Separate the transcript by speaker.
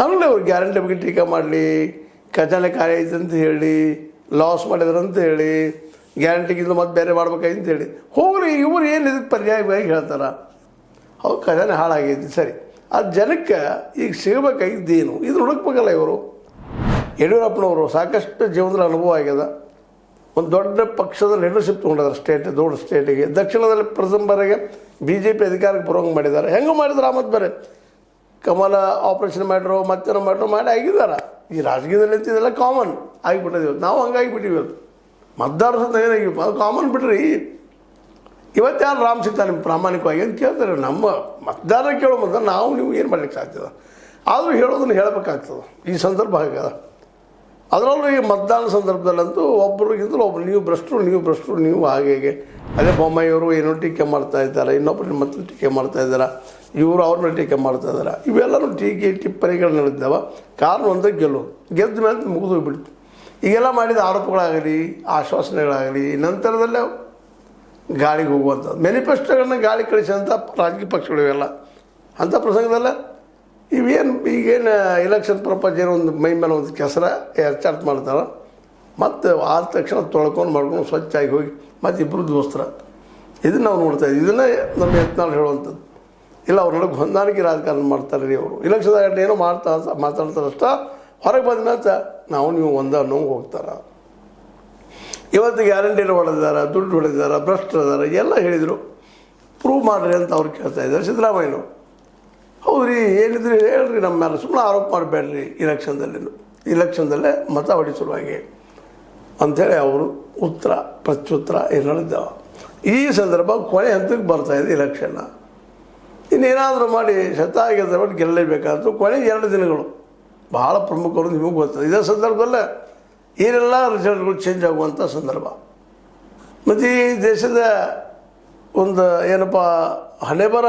Speaker 1: ಆಮೇಲೆ ಅವ್ರು ಗ್ಯಾರಂಟಿ ಬಗ್ಗೆ ಟೀಕೆ ಮಾಡಲಿ, ಖಜಾನೆ ಖಾಲಿ ಐತೆ ಅಂತ ಹೇಳಿ, ಲಾಸ್ ಮಾಡಿದ್ರಂತ ಹೇಳಿ, ಗ್ಯಾರಂಟಿಗಿಂತ ಮತ್ತೆ ಬೇರೆ ಮಾಡ್ಬೇಕಾಯ್ತು ಹೇಳಿ ಹೋಗ್ರಿ. ಇವ್ರು ಏನು ಇದಕ್ಕೆ ಪರ್ಯಾಯವಾಗಿ ಹೇಳ್ತಾರೆ, ಅವ್ರು ಖಜಾನೆ ಹಾಳಾಗೈತಿ ಸರಿ. ಆ ಜನಕ್ಕೆ ಈಗ ಸಿಗಬೇಕಾಗಿದ್ದೇನು ಇದು ಹುಡುಕ್ಬೇಕಲ್ಲ. ಇವರು ಯಡಿಯೂರಪ್ಪನವರು ಸಾಕಷ್ಟು ಜೀವನದಲ್ಲಿ ಅನುಭವ ಆಗ್ಯದ. ಒಂದು ದೊಡ್ಡ ಪಕ್ಷದ ಲೀಡರ್ಶಿಪ್ ತೊಗೊಂಡಿದ್ದಾರೆ ದೊಡ್ಡ ಸ್ಟೇಟಿಗೆ. ದಕ್ಷಿಣದಲ್ಲಿ ಪ್ರಥಮ ಬಾರಿಗೆ BJP ಅಧಿಕಾರಕ್ಕೆ ಬರೋಂಗೆ ಮಾಡಿದ್ದಾರೆ. ಹೆಂಗೆ ಮಾಡಿದ್ರು ಆ ಮತ್ತೆ ಬೇರೆ ಕಮಲ ಆಪ್ರೇಷನ್ ಮಾಡ್ರು ಮತ್ತೇನೋ ಮಾಡ್ರು ಮಾಡಿ ಆಗಿದ್ದಾರೆ. ಈ ರಾಜಕೀಯದಲ್ಲಿ ಅಂತಿದೆಲ್ಲ ಕಾಮನ್ ಆಗಿಬಿಟ್ಟಿದೆ. ನಾವು ಹಂಗಾಗಿಬಿಟ್ಟಿವಿ. ಇವತ್ತು ಮತದಾರರ ಸತ ಏನಾಗಿಪ್ಪ ಅದು ಕಾಮನ್ ಬಿಡ್ರಿ. ಇವತ್ತು ಯಾರು ರಾಮ್ ಸಿಗ್ತಾನೆ ನಿಮ್ಗೆ ಪ್ರಾಮಾಣಿಕವಾಗಿ ಅಂತ ಕೇಳ್ತಾರೆ. ನಮ್ಮ ಮತದಾರರ ಕೇಳೋ ಮೊದಲು ನಾವು ನೀವು ಏನು ಮಾಡ್ಲಿಕ್ಕೆ ಸಾಧ್ಯದ, ಆದರೂ ಹೇಳೋದನ್ನು ಹೇಳಬೇಕಾಗ್ತದೆ. ಈ ಸಂದರ್ಭ ಆಗ್ಯದ. ಅದರಲ್ಲೂ ಈ ಮತದಾನ ಸಂದರ್ಭದಲ್ಲಂತೂ ಒಬ್ಬರಿಗಿಂತಲೂ ಒಬ್ಬರು ನೀವು ಭ್ರಷ್ಟರು ನೀವು ಹಾಗೆ ಅದೇ ಬೊಮ್ಮಾಯಿಯವರು ಏನೋ ಟೀಕೆ ಮಾಡ್ತಾ ಇದ್ದಾರೆ, ಇನ್ನೊಬ್ಬರು ಮತ್ತೆ ಟೀಕೆ ಮಾಡ್ತಾ ಇದ್ದಾರೆ, ಇವರು ಅವ್ರನ್ನ ಟೀಕೆ ಮಾಡ್ತಾ ಇದ್ದಾರೆ. ಇವೆಲ್ಲರೂ ಟೀಕೆ ಟಿಪ್ಪಣಿಗಳು ನಡೆದಿದ್ದಾವೆ. ಕಾರಣ ಒಂದೇ ಗೆದ್ದ ಮೇಲೆ ಮುಗಿದು ಹೋಗ್ಬಿಡ್ತು. ಈಗೆಲ್ಲ ಮಾಡಿದ ಆರೋಪಗಳಾಗಲಿ ಆಶ್ವಾಸನೆಗಳಾಗಲಿ ನಂತರದಲ್ಲೇ ಗಾಳಿಗೆ ಹೋಗುವಂಥದ್ದು ಮ್ಯಾನಿಫೆಸ್ಟೋಗಳನ್ನ ಗಾಳಿ ಕಳಿಸೋಂಥ ರಾಜಕೀಯ ಪಕ್ಷಗಳು ಇವೆಲ್ಲ. ಅಂಥ ಪ್ರಸಂಗದಲ್ಲೇ ಈಗೇನು ಎಲೆಕ್ಷನ್ ಪರ್ಪಸ್ ಏನೋ ಒಂದು ಮೈ ಮೇಲೆ ಒಂದು ಕೆಸರ ಚಾರ್ಜ್ ಮಾಡ್ತಾರೆ, ಮತ್ತು ಆದ ತಕ್ಷಣ ಮಾಡ್ಕೊಂಡು ಸ್ವಚ್ಛಾಗಿ ಹೋಗಿ ಮತ್ತು ಇಬ್ಬರು ದೋಸ್ತರ ಇದನ್ನು ನಾವು ನೋಡ್ತಾ ಇದ್ದೀವಿ. ಇದನ್ನೇ ನಮ್ಮ ಯತ್ನಾಳ್ ಹೇಳುವಂಥದ್ದು. ಇಲ್ಲ ಅವ್ರೊಳಗೆ ಹೊಂದಾಣಿಕೆ ರಾಜಕಾರಣ ಮಾಡ್ತಾರೆ ರೀ. ಅವರು ಎಲೆಕ್ಷನ್ದಾಗ ಏನೋ ಮಾತಾಡ್ತಾರಷ್ಟ ಹೊರಗೆ ಬಂದ ಮೇಲೆ ನಾವು ನೀವು ಒಂದನ್ನು ಹೋಗ್ತಾರೆ. ಇವತ್ತು ಗ್ಯಾರಂಟಿನ ಹೊಡೆದಿದ್ದಾರೆ, ದುಡ್ಡು ಹೊಡೆದಿದ್ದಾರೆ, ಭ್ರಷ್ಟರಿದ್ದಾರೆ ಎಲ್ಲ ಹೇಳಿದರು. ಪ್ರೂವ್ ಮಾಡಿರಿ ಅಂತ ಅವ್ರು ಕೇಳ್ತಾ ಇದ್ದಾರೆ ಸಿದ್ದರಾಮಯ್ಯನವರು. ಹೌದ್ರಿ ಏನಿದ್ರು ಹೇಳ್ರಿ ನಮ್ಮ ಮೇಲೆ, ಸುಮ್ಮನೆ ಆರೋಪ ಮಾಡಬೇಡ್ರಿ. ಇಲೆಕ್ಷನ್ದಲ್ಲೇ ಮತ ಹೊಡಿ ಸಲುವಾಗಿ ಅಂಥೇಳಿ ಅವರು ಪ್ರತ್ಯುತ್ತರ ಏನು ಹೇಳಿದ್ದಾವೆ. ಈ ಸಂದರ್ಭ ಕೊನೆ ಹಂತಕ್ಕೆ ಬರ್ತಾಯಿದೆ ಇಲೆಕ್ಷನ್ನ. ಇನ್ನೇನಾದರೂ ಮಾಡಿ ಶತಾಯಗದ ಮಾಡಿ ಗೆಲ್ಲಲೇಬೇಕಾದ್ರು ಕೊನೆ 2 ದಿನಗಳು ಭಾಳ ಪ್ರಮುಖರು, ನಿಮಗೆ ಗೊತ್ತದೆ. ಇದೇ ಸಂದರ್ಭದಲ್ಲೇ ಏನೆಲ್ಲ ರಿಸಲ್ಟ್ಗಳು ಚೇಂಜ್ ಆಗುವಂಥ ಸಂದರ್ಭ. ಮತ್ತು ಈ ದೇಶದ ಒಂದು ಏನಪ್ಪ ಹಣೆಬರ